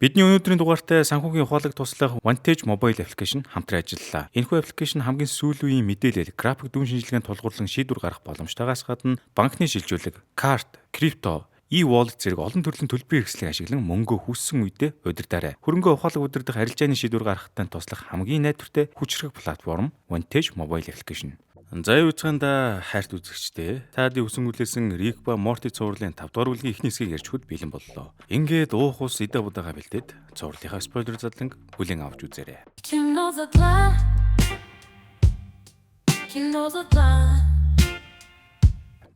Бидний өнөөдрийн дугаартай санхүүгийн ухаалаг туслах Vantage Mobile application хамтран ажиллалаа. Энэхүү аппликейшн хамгийн сүүлийн мэдээлэл, график дүн шинжилгээнд тулгуурлан шийдвэр гаргах боломжтойгоос гадна банкны шилжүүлэг, карт, крипто, e-wallet зэрэг олон төрлийн төлбөрийн хэрэгслийг ашиглан мөнгөө хүссэн үедээ удирдаарай. Хөрөнгө ухаалаг удирдах арилжааны шийдвэр гаргахад туслах хамгийн найдвартай хүчирхэг платформ Vantage Mobile application. За юуцгаанда хайрт үзэгчдээ таадын үсэн хүлээсэн Rick ба Morty цувралын 5 дугаар бүлгийн эхний хэсгийг ярьж хөт бэлэн боллоо. Ингээд уух ус идэ будаага бэлдээд цувралынхаа спойлер задланг бүлээн авч үзээрэй. You know the lie. You know the lie.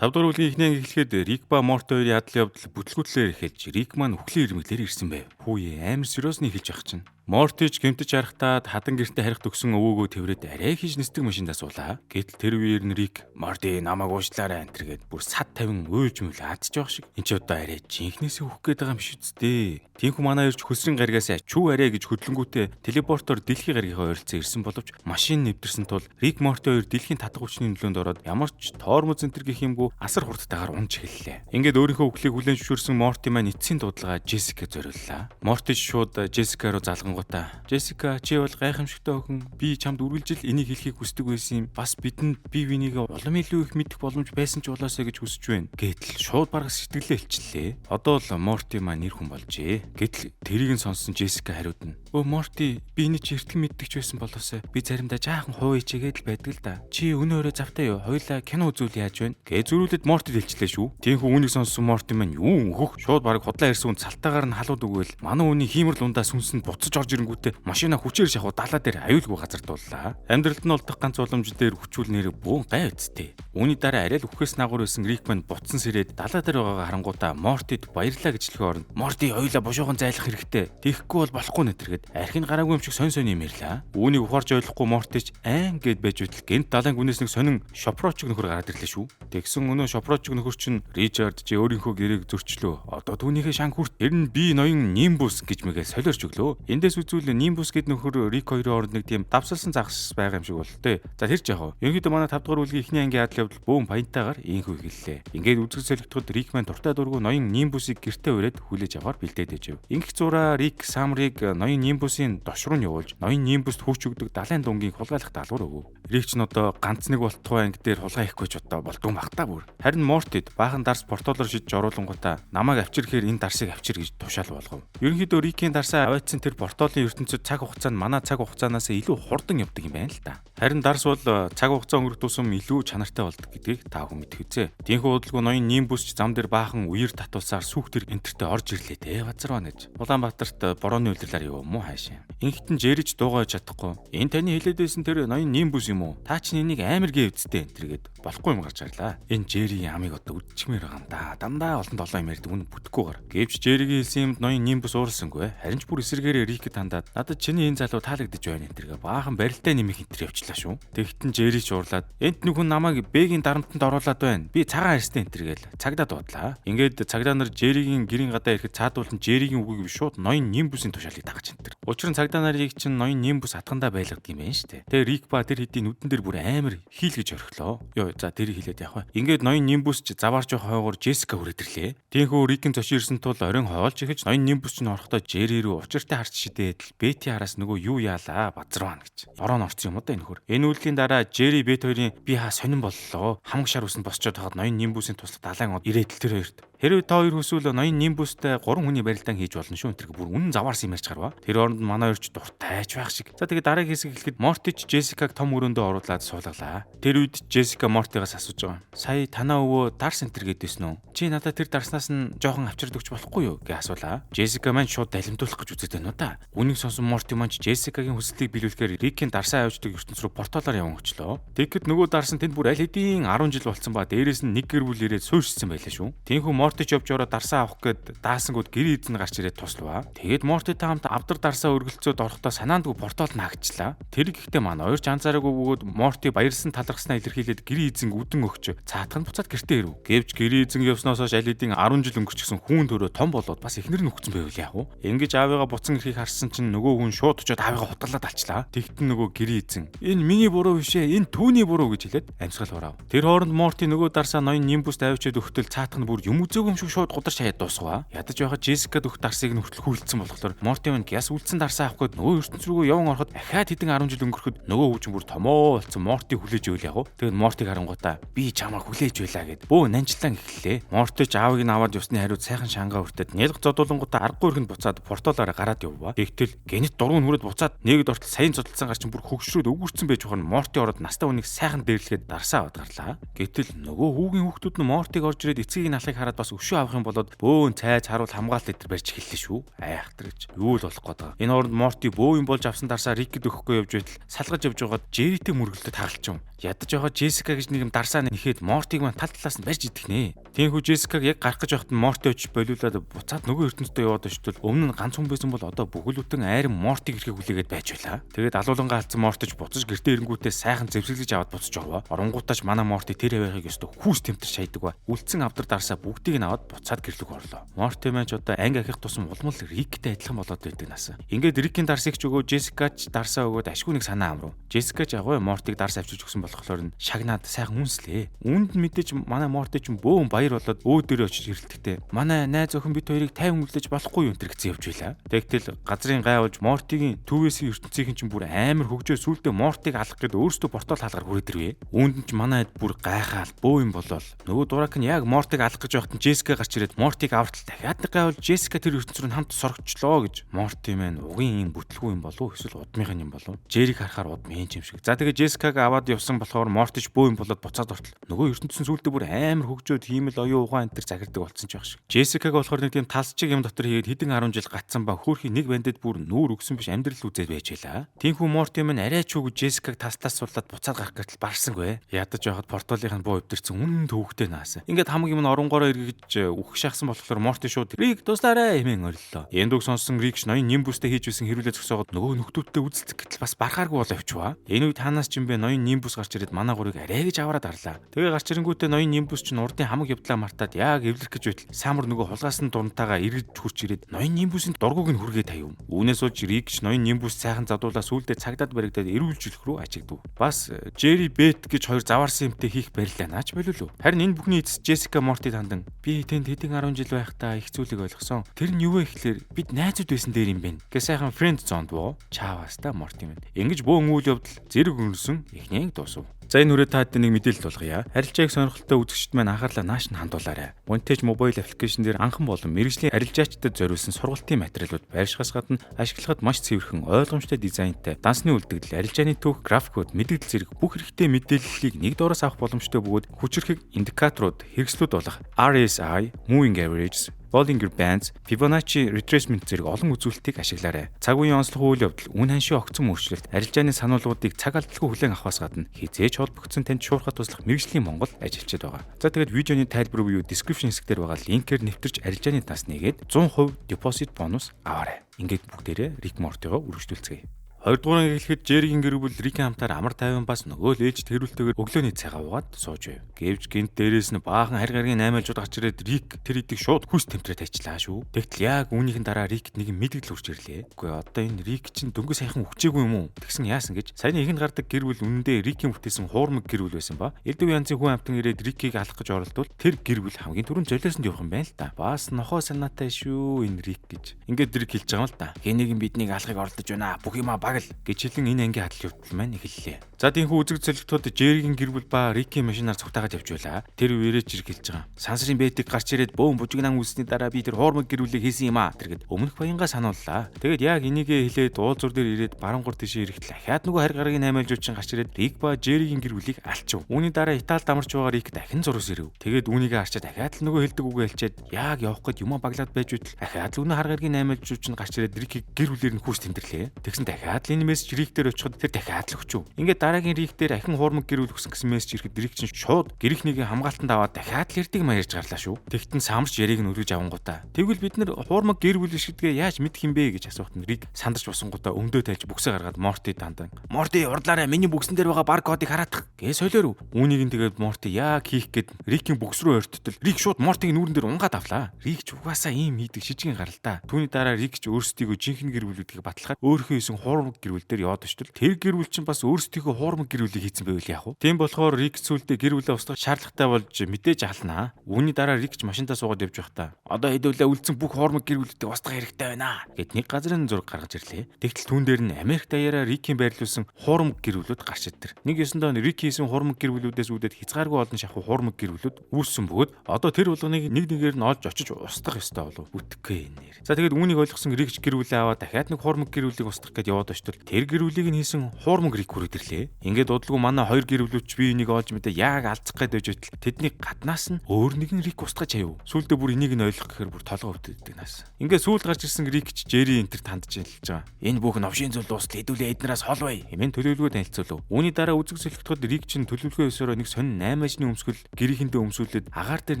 5 дугаар бүлгийн эхний анги эхлэхэд Rick ба Morty хоёрын ядлын явдал бүтлгүүтлээр эхэлж Rick маань үхлийн ирмэглэр ирсэн байв. Хүүе амар сериосны хэлж ах чинь. Morty ч гэмтэж харахтаад хадан гэртээ харих төгсөн өвөөгөө тэврээд арай хийж нисдэг машиндаа суулаа. Гэтэл тэр үеэр Rick Morty намайг уучлаарай энтергээд бүр сад 50 уйлж мүл аадж байгаа шиг. Энд ч одоо арай жинхнээсээ үхэх гээд байгаа юм шиг үстэй. Тинхүү манай хоёрч хөсрийн гаригаас чүү арай гэж хөдлөнгүүтээ телепортоор дэлхийн гаригийнхаа ойролцоо ирсэн боловч машин нэвтэрсэн тул Rick Morty хоёр дэлхийн татах хүчний нөлөөнд ороод ямар ч тоормоз энтер гэх юмгүй асар хурдтайгаар унж эхэллээ. Ингээд өөрийнхөө үхлийг хүлээн зөвшөөрсөн Morty маань эцсийн дуудлага Jessica зориуллаа. Morty шууд Jessica руу залгангуудаа "Jessica, чи бол гайхамшигтай охин. Би чамд үргэлжил энийг хэлхийг хүсдэг байсан юм. Бас бидэнд бие бинийгээ улам илүү их мэдэх боломж байсан ч болоосэй гэж хүсэж байна." Гэтэл шууд бараг сэтгэлээ хэлчихлээ. Одоо л Morty маань нэр хүн болжээ. Гэтэл тэрийг нь сонссон Jessica хариуд нь "Өө Morty, би энэ чи эртгэл мэддэгч байсан болоосай. Би заримдаа жаахан хуу ичээгээд л байдаг л да. Чи өнөө өрөө завтай юу? Хоёулаа кино үзүүл яаж байна?" Гэ зөрүүлээд Morty хэлчихлээ шүү. Тинхүү үнийг сонссон Morty маань юу өөхөх шууд бараг хотлоо ирсэн үн цалтаагаар нь халууд өгөөл манай үний хиймэр лундаа сүнсэнд буцаж орж ирэнгүүтээ машина хүчээр шахуу далаа дээр аюулгүй газар дууллаа. Амьдралд нь олдох ганц уламж дээр хүчүүл нэр бүүн гай үсттэй. Үүний дараа арай л үхээс нагуур байсан Rick маань буцсан сэрээд далаа дээр байгаагаа харангуудаа Mortyд баярлаа гэж хэлэх орно. Morty хоёулаа бошоогон зайлах хэрэгтэй. Тэхгүй бол болохгүй нэтэргээд архин гараагүй юм шиг сонь сонь юм ярьлаа. Үүнийг ухаарч ойлгохгүй Morty ч айн гэд байж байтал гэнт далайн гүнээс нэг сонин шопроочг нөхөр гараад ирлээ шүү. Тэгсэн өнөө шопроочг нөхөр чинь Richard чи өөрийнхөө гэрээг зөрчлөө. Одоо түүнийхээ шанг хүрт ер нь би ноён Nimbus гэж мэгээ солиорч өглөө. Эндээс үзвэл Nimbus гэд нөхөр Rick хоёрын оронд нэг тийм давсалсан загас байгаа юм шиг бол тээ. За тэр ч яах вэ? Ерөнхийдөө манай 5 дугаар бүлгийн эхний ангийн ядлын явдал бөөн баянтайгаар ийхүү эхэллээ. Ингээд үзэг солигдоход Rick маань дуртай дургу ноён Nimbus-ыг гэртээ ураад хүлээж аваар бэлдээд ээжв. Ингэх зураа Rick Sam-ыг ноён Nimbus-ийн дош руу нь явуулж ноён Nimbus-т хөвч өгдөг далайн дунгийн хулгайлах даалгавар өгөв. Rick ч н одоо ганц нэг болтгоо анги дээр хулгай ихгүй ч одоо болдгоо багтаа бүр. Харин Morty-д баахан дарс портолоор шидж оруулангуудаа намайг авчирхээр энэ дарсыг авчир гэж тушаал болгов. Ерөнхийдөө Rick-ийн дарсаа аваадсан тэр портолын ертөнцид цаг хугацаа нь манай цаг хугацаанаас илүү хурдан явдаг юм байна л да. Харин дарс бол цаг хугацаа өнгөрөх тусам илүү чанартай болдог гэдгийг та бүхэн мэдэх үзье. Тинхүү удалгүй ноён Nimbus ч зам дээр баахан үер татуулсаар сүхтэр энтертэй орж ирлээ те газар байна гэж. Улаанбаатарт борооны үйлдэлээр юу юм уу хаашаа. Ингэхтэн Jerry ч дуугаж чадахгүй. Энэ таны хэлээд байсан тэр ноён Nimbus юм уу? Та чинь энийг амар гээвцтэй энтергээд болохгүй юм гарч ирлаа. Энэ Jerry ямыг одоо үдчмээр байгаа юм да. Дандаа олон долоо юм ярьдаг үн бүтэхгүй гар. Гэвч Jerry-гийн хэлсэн юмд ноён Nimbus уурсангүй. Харин ч бүр эсэргээрээ Rick-д хандаад надад чиний энэ залуу таалагдж байна энтергээ баахан барилтаа нэмэх энтер явчлаа шүү. Тэгтэн Jerry ч уурлаад энд нэг хүн намайг Бэгийн дарамтанд оруулаад байна. Би цагаан арьстай энтергээл цагдаа дуудлаа. Ингээд цагдаа нар Jerry-гийн гэрийн гадаа ирэхэд цаадуулан Jerry-гийн үгийг биш шууд ноён Nimbus-ийн тушаалыг дагаж энтер. Учир нь цагдаа нарыг чинь ноён Nimbus хатгандаа байлгадаг юм байна шүү дээ. Тэгээ Rick ба тэр хэдийн нүдэн дээр бүр амар хийл гэж орхилоо. Йоо за тэрийг хэлээд явах. Ингээд ноён Nimbus ч заваарч хойгоор Jessica хүрээдэрлээ. Тийхүү Rick-ийн зочид ирсэн тул оройн хоолж ихэж ноён Nimbus ч орохдоо Jerry рүү учиртай харж шидээд Betty араас нөгөө юу яалаа базарваа гэж. Бороо орсон юм уу да энэ хөр. Энэ үйлдлийн дараа Jerry Betty хоёрын би хаа сонирн боллоо. Хамаг шар үсэнд босчоод хаад ноён Nimbus-ийн туслах далайн ирээд л тэр хоёрт. Хэрвээ та хоёр хүсвэл ноён Nimbus-тай 3 хүний барилдаан хийж болно шүү. Тэр бүр үнэн заваарсан юм ярьж гарва. Тэр оронд манай хоёрч дуртайч байх шиг. За тэгээ дараагийн хэсэг эхлэхэд Morty ч Jessica-г том өрөөндөө оруулаад суулгалаа. Тэр үед Jessica Morty-гаас асууж байгаа. Сая танаа өвөө дарс энтер гэдээсэн үү? Чи надад тэр дарснаас нь жоохон авчирд өгч болохгүй юу гэж асуулаа. Jessica маань шууд далимдуулах гэж үзээд байна уу та. Үнийг сонсон Morty маань Jessica-гийн хүслийг биелүүлэхээр Rick-ийн дарсаа авчдаг ертөнц рүү порталаар явсан өчлөө. Тэгэхэд нөгөө дарс нь тэнд бүр аль хэдийн 10 жил болцсон ба дээрээс нь нэг гэр бүл ирээд суурьшсан байлаа шүү. Тинхүү Morty ч явж ороо дарсаа авах гээд даасангууд гэр эзэн гарч ирээд туславаа. Тэгээд Morty-тай хамт авдар дарсаа өргөлцөөд орохдоо санаандгүй портал наагчлаа. Тэр ихтэй маань хоёр ч анзаараагүй бөгөөд Morty баярлсан талархснаа илэрхийлээд гэр эзэн үдэн өгч цаатах нь буцаад гэртээ ирэв. Гэвч гэр эзэн явсноос хойш аль хэдийн 10 жил өнгөрчихсөн хүүн төрөө том болоод бас эхнэр нь өгцөн байвал яах вэ? Ингэж аавыгаа буцан ирэхийг харсан чинь нөгөө хүн шууд очиод аавыгаа хутгалаад алчлаа. Тэгтэн нөгөө гэр эзэн энэ миний буруу биш ээ, энэ түүний буруу гэж хэлээд амьсгал барав. Тэр хооронд Morty нөгөө дарсаа ноён Nimbus-д авчиад өгтөл цаатах нь бүр юм үзээ хэлцээгүй юм шиг шууд гударч хаяад дуусгав. Ядаж байхад Джессика дөх дарсыг нь хүртэл хүлцсэн болохоор Морти маань гяс үлдсэн дарсаа авах гээд нөгөө ертөнц рүү яван ороход ахаад хэдэн 10 жил өнгөрөхөд нөгөө хүүчин бүр томоо болцсон Мортиг хүлээж ивэл яг. Тэгээд Мортиг харангуйтаа би чамаа хүлээж байлаа гэд бөө нанчлан эхэллээ. Морти ч аавыг нь аваад явсны хариуд сайхан шангаа өртөд нялх зодуулангуудаа аргагүй ихэнд буцаад портолоороо гараад явва. Тэгтэл генет дургуун хүрээд буцаад нэгд ортол саяын зодтолсон гар чинь бүр хөгшрөөд өгөрцөн байж байгаа нь Морти ороод настай хүнийг сайхан дээрлэхэд дарсаа аваад гарлаа. Гэтэл нөгөө хүүгийн хүүхдүүд нь Мортиг орж ирээд эцгийн алхахыг хараад бас өшөө авах юм болоод бөөн цайз харуул хамгаалалт өдр барьж эхэллээ шүү. Айхтар гэж. Юу л болох гээд байгаа. Энэ хооронд Морти бөө юм болж авсан дарсаа Рикэд өгөхгүй явж байтал салгаж явж байгаад Жеритэй мөргөлдөд хагалчив. Ядаж байгаа Джессика гэж нэг юм дарсаа нэхэд Мортиг маань тал талаас нь барьж идэгнэ. Тиймхүү Джессикаг яг гарах гэж байхад нь Морти очиж болиулаад буцаад нөгөө ертөнцөд яваад очтол өмнө нь ганц хүн байсан бол одоо бүхэл бүтэн айрын Мортиг ирэхийг хүлээгээд байж байлаа. Тэгээд алуулангаа алдсан Мортич буцаж гэртээ ирэнгүүтээ сайхан зэвсэглэж аваад буцаж орвоо. Оронгуудаач манай Морти тэр явахыг ёстой хүүс тэмтэрч хайдаг ба. Үлдсэн авдар дарсаа бүгдийг нь аваад буцаад гэрлэг орлоо. Морти маань ч одоо анги ахих тусам улмал Риктэй адилхан болоод байдаг нас. Ингээд Рикийн дарсыг ч өгөө Джессикач дарсаа өгөөд ашгүй нэг санаа амрав. Джессикач агуу Мортиг дарс авчиж өгсөн болохоор нь шагнаад сайхан үнслээ. Үүнд мэдээж манай Морти ч бөөн баяр болоод өөдөрөө очиж хэрэлдэхдээ манай найз охин бид хоёрыг 50 үлдээж болохгүй юм тэр гэсэн явж байлаа. Тэгтэл газрын гай болж Мортигийн төвөөсийн ертөнцийн чинь бүр амар хөгжөө сүултээ Мортиг алах гээд өөрсдөө портал хаалгаар хүрээд ирвэ. Үүнд нь ч манай хэд бүр гайхаал бөө юм болол. Нөгөө дурак нь яг Мортиг алах гэж байхад нь Джессика гарч ирээд Мортиг авралтал дахиад нэг гай болж Джессика тэр ертөнц рүү хамт сорогчлоо гэж. Морти маань угийн юм бүтлгүй юм болов эсвэл удмынхан юм болов. Жериг харахаар удмын юм шиг. За тэгээ Джессикаг аваад явсан болохоор Мортич бөө юм болоод буцаад ортол. Нөгөө ертөнцийн сүултээ бүр амар хөгжөөд хиймэл оюун ухаан энэ төр загирдаг болсон ч байх шиг. Джессикаг болохоор нэг тийм талсчиг юм дотор хийгээд хэдэн 10 жил гацсан ба хөөрхий нэг бандад бүр нүүр өгсөн биш амьдрал үзээд байж байлаа. Тинхүү Морти маань арай ч үгүй Джессикаг тастаас суулаад буцаад гарах гэртэл барсангүй. Ядаж байхад портолын буу өвдөрцөн үнэн төвхтэй наасан. Ингээд хамаг юм нь оронгороо эргэж үхэх шахсан болохоор Морти шууд Рик туслаарай хэмээн ориллоо. Эндүг сонсон Рик ноён нимбустэй хийж байсан хэрүүлээ зогсоогод нөгөө нөхдүүдтэй үзэлцэх гэтэл бас барахааргүй бол авчваа. Энэ үед танаас ч юм бэ ноён нимбус гарч ирээд манай гурыг арай гэж аваад арлаа. Тэгээ гарч ирэнгүүтээ ноён нимбус ч урдын хамаг явдлаа мартаад яг эвлэрэх гэж байтал самар нөгөө хулгаас нь дурантайгаа эргэж хурч ирээд ноён нимбусийн дургуг нь хүргээд тавив. Үүнээс болж Рикч ноён нимбус сайхан задуулаа сүулдэ цагдаад баригдаад эрүүлжүүлэх рүү ажигдв. Бас Жери Бет гэж хоёр заваарсан юмтай хийх барилаа наач болов. Харин энэ бүхний эцэс Джессика Морти тандан би тэнд хэдэн 10 жил байхдаа их зүйлийг ойлгосон. Тэр нь юу вэ гэхлээр бид найзууд байсан дээр юм байна. Гэ сайхан фрэнд зонд боо. Чааваста Морти минь. Ингэж бөөн үйл явдал зэрэг өнгөрсөн эхнийг дуусав. За энэ хүрээ та хэд нэг мэдээлэл болгоё. Арилжааг сонирхолтой үзэгчд маань анхаарлаа нааш нь хандуулаарай. Montage mobile application дээр анхан болон мэргэжлийн арилжаачдад зориулсан сургалтын материалууд байршихаас гадна ашиглахад маш цэвэрхэн ойлгомжтой дизайнтай, дансны үлдэгдэл, арилжааны түүх, графикууд, мэдээлэл зэрэг бүх хэрэгтэй мэдээллийг нэг доороос авах боломжтой бөгөөд хүчирхэг индикаторууд, хэрэгслүүд болох RSI, moving averages, Bollinger Bands, Fibonacci retracement зэрэг олон үзүүлэлтийг ашиглаарай. Цаг үеийн онцлог үйл явдал, үн ханшийн огцон өөрчлөлт, арилжааны сануулгуудыг цаг алдалгүй хүлээн авахаас гадна хизээж холбогдсон танд шуурхад туслах мэргэжлийн Монгол ажилчид байгаа. За тэгээд видеоны тайлбар буюу description хэсгээр байгаа линкээр нэвтэрч арилжааны тас нэгээд 100% deposit бонус аваарай. Ингээд бүгдээрээ Rick Morty-го үргэлжлүүлцгээе. 2 дугаар хэлэхэд Жеригийн гэр бүл Рикийн хамтаар амар тайван бас нөгөө л ээж тэрүүлтэйгээр өглөөний цагаа уугаад сууж байв. Гэвч гинт дээрээс нь баахан харь гаргийн 8-ажууд гарч ирээд Рик тэр идийг шууд хүс тэмтрээд ажиллаа шүү. Тэгтэл яг үүнийхэн дараа Рикт нэг мэдгэл хүрч ирлээ. Үгүй одоо энэ Рик чинь дөнгө сайхан үхчихээгүй юм уу? Тэгсэн яасан гэж саяны ихэнд гардаг гэр бүл үнэндээ Рикийн бүтээсэн хуурмаг гэр бүл байсан ба. Элдв янзын хүн амтан ирээд Рикийг алах гэж оролдвол тэр гэр бүл хамгийн түрүүнд золиосонд явах юм байна л да. Бас нохоо санаатай шүү энэ Рик гэж. Ингээд Рик хэлж байгаа юм л да. Хэнийг биднийг алахыг оролдож байна. Бүх юма баг л гэж хэлэн энэ ангийн хадал явдал маань эхэллээ. За тийхүү үзэг золигтууд Жеригийн гэр бүл ба Рикийн машинаар цугтаагаад явж байлаа. Тэр үерээ жирэг хэлж байгаа. Сансрын бэтиг гарч ирээд бөөн бужигнаан үүсний дараа би тэр хуурмаг гэр бүлийг хийсэн юм аа. Тэргэд өмнөх баянгаа санууллаа. Тэгээд яг энийгээ хэлээд уулзуур дээр ирээд барангур тишээ ирэхдээ ахаад нөгөө харь гарагийн 8-ажуучин гарч ирээд Рик ба Жеригийн гэр бүлийг алчив. Үүний дараа Италид амарч байгаа Рик дахин зурус ирэв. Тэгээд үүнийгээ харчаад ахаад л нөгөө хэлдэг үгээ хэлчихэд яг явах гээд юмаа баглаад байж байтал ахаад л өнөө харь гарагийн 8-ажуучин гарч ирээд Рикийг гэр бүлээр нь хүүс тэмдэрлээ. Тэгсэн дахиад л энэ мессеж Рик дээр очиход тэр дахиад л өчөв. Ингээд дараагийн Рик дээр ахин хуурмаг гэр бүл өгсөн гэсэн мессеж ирэхэд Рик чинь шууд гэрхнийг хамгаалтанд аваад дахиад л ярдыг маярж гарлаа шүү. Тэгтэн самарч яриг нь өргөж авангуудаа. Тэгвэл бид нар хуурмаг гэр бүл шигдгээ яаж мэдх юм бэ гэж асуухад Рик сандарч босонгуудаа өмдөө тайлж бүксээ гаргаад Морти дандан. Морти урдлаарай миний бүксэн дээр байгаа баркодыг хараадах гээ солиоров. Үүнийг нь тэгээд Морти яг хийх гээд Рикийн бүкс рүү ойрттол Рик шууд Мортиг нүүрэн дээр унгаад авлаа. Рик ч угаасаа ийм хийдэг шижгийн гарал та. Түүний дараа Рик ч өөрсдийгөө жинхэнэ гэр бүлүүдийг батлахаар өөрийнхөө хийсэн хуурмаг хуурмаг гэр бүл дээр яваад очтол тэр гэр бүл чинь бас өөрсдийнхөө хуурмаг гэр бүлийг хийцэн байвал яах вэ? Тийм болохоор Рик сүулдэ гэр бүлээ устгах шаардлагатай болж мэдээж алнаа. Үүний дараа Рик ч машиндаа суугаад явж байхдаа одоо хэдүүлээ үлдсэн бүх хуурмаг гэр бүлүүдийг устгах хэрэгтэй байна гэд нэг газрын зураг гаргаж ирлээ. Тэгтэл түүн дээр нь Америк даяараа Рикийн байрлуулсан хуурмаг гэр бүлүүд гарч ирдэр. Нэг 9 доо Рик хийсэн хуурмаг гэр бүлүүдээс үүдээд хязгааргүй олон шахуу хуурмаг гэр бүлүүд үүссэн бөгөөд одоо тэр булганыг нэг нэгээр нь олж очиж устгах ёстой болов бүтгэхгүй нэр. За тэгээд үүнийг ойлгосон Рик гэр бүлээ аваад дахиад нэг хуурмаг гэр бүлийг устгах гэж яваад очтол тэр гэр бүлийг нь хийсэн хуурмаг Рик хүрээд ирлээ. Ингээд удалгүй манай хоёр гэр бүлүүд бие энийг олж мэдээ яг алцах гэж байтал тэдний гаднаас нь өөр нэгэн Рик устгаж хаяв. Сүүлдээ бүр энийг нь ойлгох гэхээр бүр толгой өвддөг нас. Ингээд сүүлд гарч ирсэн Рик ч Жери энтер тандж хэлж байгаа. Энэ бүх новшийн зүйл дуустал хэдүүлээ эднээс хол бай. Хэмээн төлөвлөгөө танилцуулв. Үүний дараа үзэг зөвлөгтөд Рик чинь төлөвлөгөө ёсороо нэг сонин 8 ажны өмсгөл гэрийнхэндээ өмсүүлээд агаар дээр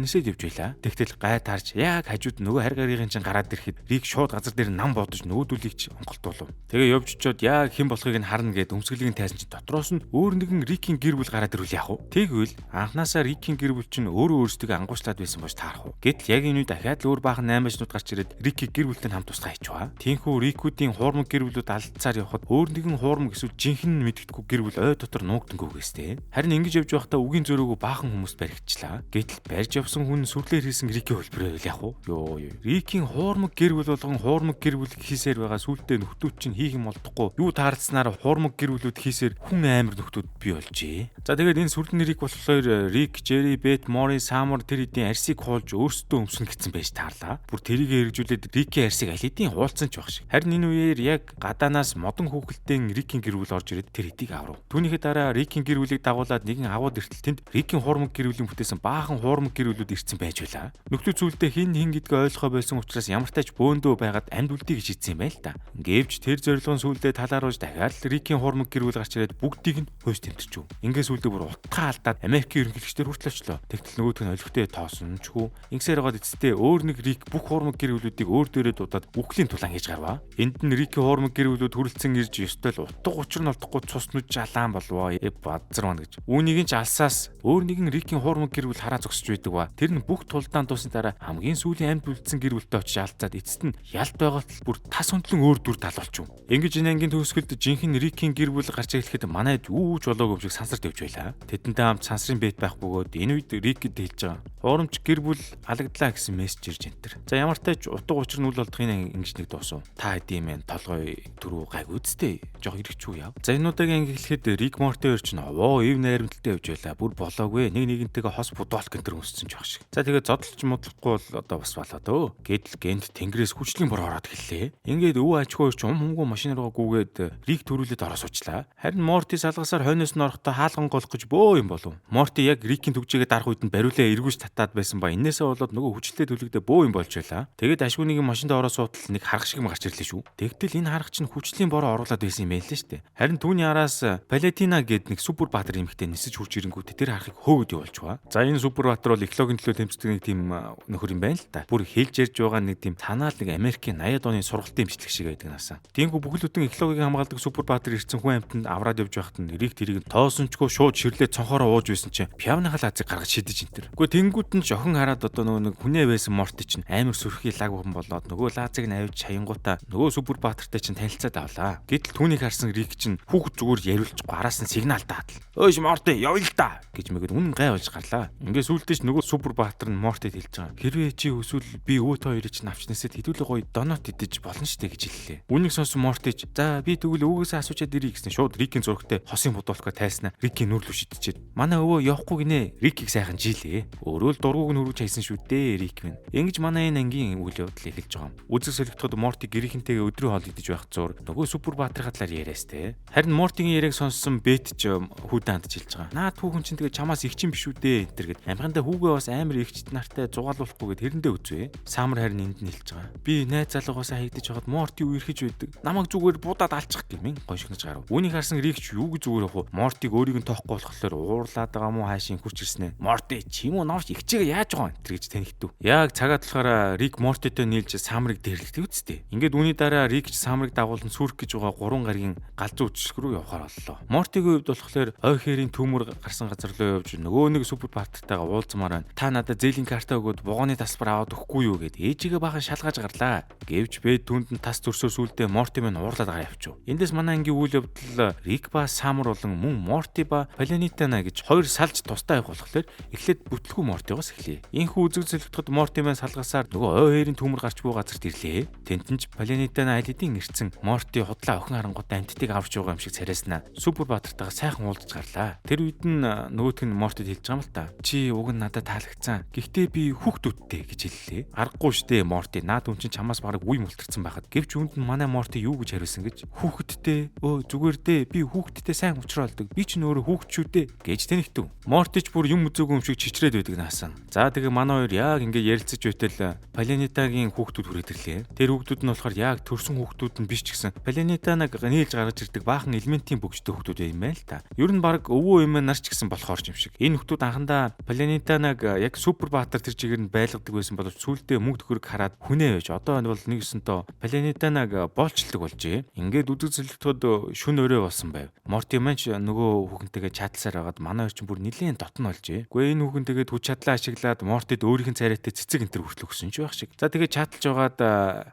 нисээд явж байлаа. Тэгтэл гай таарч яг хажууд нөгөө харь гаригийн чинь гараад ирэхэд Рик шууд газар дээр нам бодож нүүдүүлийг ч онголтуулв. Тэгээ явж очиод яг хэн болохыг нь харна гэд өмсгөлийг нь тайсан чинь дотроос нь өөр нэгэн Рикийн гэр бүл гараад ирвэл яах вэ? Тэгвэл анханасаа Рикийн гэр бүл чинь өөрөө өөрсдөө ангуучлаад байсан болж таарах уу? Гэтэл яг энэ үед дахиад л өөр баахан 8 ажнууд гарч ирээд Рикийн гэр бүлтэй хамт тусгай хийчихваа. Тинхүү Рикүүдийн хуурмаг гэр бүлүүд алдцаар явхад өөр нэгэн хуурмаг эсвэл жинхэнэ мэддэхгүй гэр бүл ой дотор нуугдангүйгээстэй. Харин ингэж явж байхдаа үгийн зөрөөгөө баахан хүмүүст баригдчихлаа. Гэтэл барьж явсан хүн сүрлээр хийсэн Рикийн хөлбөрөө яах вэ? Йоо. Рикийн хуурмаг гэр бүл болгон хуурмаг гэр бүл хийсээр байгаа сүлдээ нөхдүүд чинь хийх юм болдохгүй. Юу таарцснаар хуурмаг гэр бүлүүд хийсээр хүн амар нөхдүүд бий болжээ. За тэгээд энэ сүрлэн Рик болохоор Рик, Жери, Бет, Мори, Самур тэр хэдийн арсыг хуулж өөрсдөө өмснө гэсэн байж таарлаа. Бүр тэрийг хэрэгжүүлээд Рикийн арсыг аль хэдийн хуулсан ч байх шиг. Харин энэ үеэр яг гадаанаас модон хүүхэлдэйн Рикийн гэр бүл орж ирээд тэр хэдийг аврав. Түүнийхээ дараа Рикийн гэр бүлийг дагуулад нэгэн аваад иртэл тэнд Рикийн хуурмаг гэр бүлийн бүтээсэн баахан хуурмаг гэр бүлүүд ирсэн байж байлаа. Нөхдөд зүйлдээ хин гэдгээ ойлгохоо байсан учраас ямар тач бөөндөө байгаад амьд үлдээ гэж хэлсэн юм байл та. Гэвч тэр зорилгын сүлдээ талааруулж дахиад Рикийн хуурмаг гэр бүл гарч ирээд бүгдийг нь хөөс тэмтэрчв. Ингээд сүлдээ бүр утгаа алдаад Америкийн ерөнхийлөгчдөр хүртэл очлоо. Тэгтэл нөгөөх нь олигтой тоосончгүй. Ингэсээр гоод эцэстээ өөр нэг Рик бүх хуурмаг гэр бүлүүдийг өөр дээрээ дуудаад үхлийн тулаан хийж гарваа. Энд нь Рикийн хуурмаг гэр бүлүүд хүрэлцэн ирж ёстой л утга учир нь олдохгүй цус нүж жалаан болвоо. Базарван гэж. Үүнийг нь ч алсаас өөр нэгэн Рикийн хуурмаг гэр бүл хараа зогсож байдаг ба. Тэр нь бүх тулдаан дуусны дараа хамгийн сүүлийн амьд үлдсэн гэр бүлтэй очиж алцаад эцэст нь ялт байгаад л бүр тас өндлөн өөр дүр талуулчих. Ингэж энэ ангийн төгсгөлд жинхэнэ Рикийн гэр бүл гарч ирэхэд манайд юу ч болоогүй шиг сансарт явж байлаа. Тэдэнтэй хамт сансрын бэт байх бөгөөд энэ үед Рикэд хэлж байгаа. Хуурамч гэр бүл алагдлаа гэсэн мессеж ирж энтер. За ямар ч тач утга учир нь үл болдохын ингэж нэг дуусав. Та хэдийн мэн толгой түрүү гайг үсттэй. Жог ирэхчүү яв. За энэ удаагийн анги хэлэхэд Рик Морти хоёр ч овоо ив найрамдалтай явж байлаа. Бүр болоогүй. Нэг нэгнтэйгээ хос будуулах гэнтэр өмссөн ч баг шиг. За тэгээд зодолч модлохгүй бол одоо бас болоо дөө. Гэтэл гэнт тэнгэрээс хүчлийн бор ороод эхэллээ. Ингээд өвөө аж ахуйч хумгүй машинаараа гүгээд Рик төрүүлээд ороо суучлаа. Харин Морти салгасаар хойноос нь орохдоо хаалган голох гэж бөө юм болов. Морти яг Рикийн төгжээгээ дарах үед нь бариулаа эргүүлж татаад байсан ба инээсээ болоод нөгөө хүчлээ төлөгдөө бөө юм болж байлаа. Тэгээд ашгүйнийг машинд ороо суутал нэг харах шиг юм гарч ирлээ шүү. Тэгтэл энэ харах чинь хүчлийн бороо оруулаад байсан юм байл л шүү дээ. Харин түүний араас Палетина гээд нэг супер баатар эмэгтэй нисэж хурж ирэнгүүт тэр харахыг хөөгд явуулчихваа. За энэ супер баатар бол экологийн төлөө тэмцдэг нэг тийм нөхөр юм байна л та. Бүр хэлж ярьж байгаа нэг тийм танаал нэг Америкийн 80-ад оны сургалтын бичлэг шиг байдаг насаа. Тинхүү бүхэл бүтэн экологийг хамгаалдаг супер баатар ирсэн хүн амьтанд авраад явж байхад нь Рик тэрийг тоосончгүй шууд ширлээ цонхороо ууж байсан чинь пиавныхаа лазыг гаргаж шидэж энтер. Гэхдээ тэнгууд нь жохон хараад одоо нөгөө нэг хүнээ байсан Морти чинь амар сүрхий лаг бом болоод нөгөө лазыг нь авиж шаянгуудаа нөгөө супер баатартай чинь танилцаад авлаа. Гэтэл түүнийг харсан Рик чинь хүүхд зүгээр яриулчихгүй араас нь сигнал даатал. Өөш Морти явъя л да гэж мэгээд үнэн гай болж гарлаа. Ингээ сүулдэж нөгөө супер баатар нь Мортид хэлж байгаа. Хэрвээ чи өсвөл би өөтөө хоёрыг чинь авчнасэд хэдүүлээ гоё донот идэж болно штэ гэж хэллээ. Үнийг сонсон Мортич за би тэгвэл өвгөөсөө асуучаад ирье гэсэн шууд Рикийн зурагтай хосын бодуулахаа тайснаа Рикийн нүрл шидчихэд манай өвөө явахгүй гинэ Рикийг сайхан жилээ. Өөрөө л дургууг нь хөрвж хайсан шүү дээ Рик минь. Ингэж манай энэ ангийн үйл явдал эхэлж байгаа юм. Үзэг солигдоход Морти гэрийнхэнтэйгээ өдрийн хоол идэж байх зур нөгөө супер баатарын талаар яриас те. Харин Мортигийн яриаг сонссон Бет ч хүүдэн хандж хэлж байгаа. Наад хүүхэн чинь тэгээ чамаас игчин биш үү дээ энэ гэд амхандаа хүүгээ бас амар игчт нартай зугаалуулахгүй гэд хэрэндээ үзвэ. Самар харин энд нь хэлж байгаа. Би найз залуугаасаа хайгдаж байхад Морти юу ирхэж байдаг. Намайг зүгээр будаад алчих гэмэн гойшгнаж гарав. Үүнийг харсан Рик ч юу гэж зүгээр явах вэ? Мортиг өөрийг нь тоохгүй болохоор уурлаад байгаа мó хаашийн хурч ирсэн ээ. Морти чи юм уу навч ихчээгээ яаж байгаа юм тэр гэж танихтв. Яг цагаад болохоор Рик Мортитой нийлж Самрыг дэрлэгдэв үсттэй. Ингээд үүний дараа Рик ч Самрыг дагуулсан сүрх гэж байгаа 3 гаригийн галзуу үчирск рүү явахаар боллоо. Мортигийн хувьд болохоор ой хэрийн төмөр гарсан газар руу явж нөгөө нэг супер баатартайгаа уулзмаар байна. Та надад зээлийн карта өгөөд вагоны тасбар аваад өгөхгүй юу гэд ээжигээ бахан шалгаж гарлаа. Гэвч бэ түнд нь тас төрсөө сүулдэ Морти минь уурлаад дагаа явчих. Эндээс манай ангийн үйл явдал Рик ба Самар болон мөн Морти ба Палянитана гэж хоёр салж тустай явах болохоор эхлээд бүтлгүй Мортигоос эхлэе. Энэхүү үзэг зөвлөлтөд Морти маань салгасаар нөгөө ой хоёрын төмөр гарч буй газарт ирлээ. Тэнтэнч Палянитана аль хэдийн ирсэн Морти худлаа охин харангуйтай амттыг аварч байгаа юм шиг царайснаа Супер Баатартайгаа сайхан уулзж гарлаа. Тэр үед нь нөгөөх нь Мортид хэлж байгаа юм л та. Чи уг нь надад таалагдсан. Гэхдээ би хүүхдүүдтэй гэж хэллээ. Аргагүй штэ Морти. Наад үн чинь чамаас бараг үе мултарсан байхад. Гэвч үүнд нь манай Морти юу гэж хариулсан гэж. Хүүхдтэй. Зүгээр дээ. Би хүүхдтэй сайн уулзраалдаг. Би ч нөөрэ хүүхд шүү дээ гэж тэнэгтв. Морти ч бүр юм үзээгүй юм шиг чичрээд байдаг наасан. За тэгээ манай хоёр яг ингээ ярилцаж байтал Палянитагийн хүүхдүүд хүрээд ирлээ. Тэр хүүхдүүд нь болохоор яг төрсөн хүүхдүүд нь биш ч гэсэн Палянитанаг нийлж гаргаж ирдэг баахан элементийн бөгжтэй хүүхдүүд юм байна л та. Ер нь баг өвөө эмээ нар ч гэсэн болохоор юм шиг. Энэ хүүхдүүд анхандаа Палянитанаг яг Супер Баатар тэр чигээр нь байлгадаг байсан боловч сүүлдээ мөнгө төгрөг хараад хүнээ байж одоо энэ бол нэгсэнтөө Палянитанаг боолчлог болжээ. Ингээд үзэг зөвлөлтөд шүн өрөө болсон байв. Морти манч нөгөө хүүхэнтэйгээ чатласаар байгаад манай хоёр чинь бүр нилийн дотн болжээ. Гэхдээ энэ хүүхэнтэйгээ түр чадлаа ашиглаад Мортид өөрийнх нь царайтай цэцэг энтер хүртэл өгсөн ч байх шиг. За тэгээ чатлж байгаад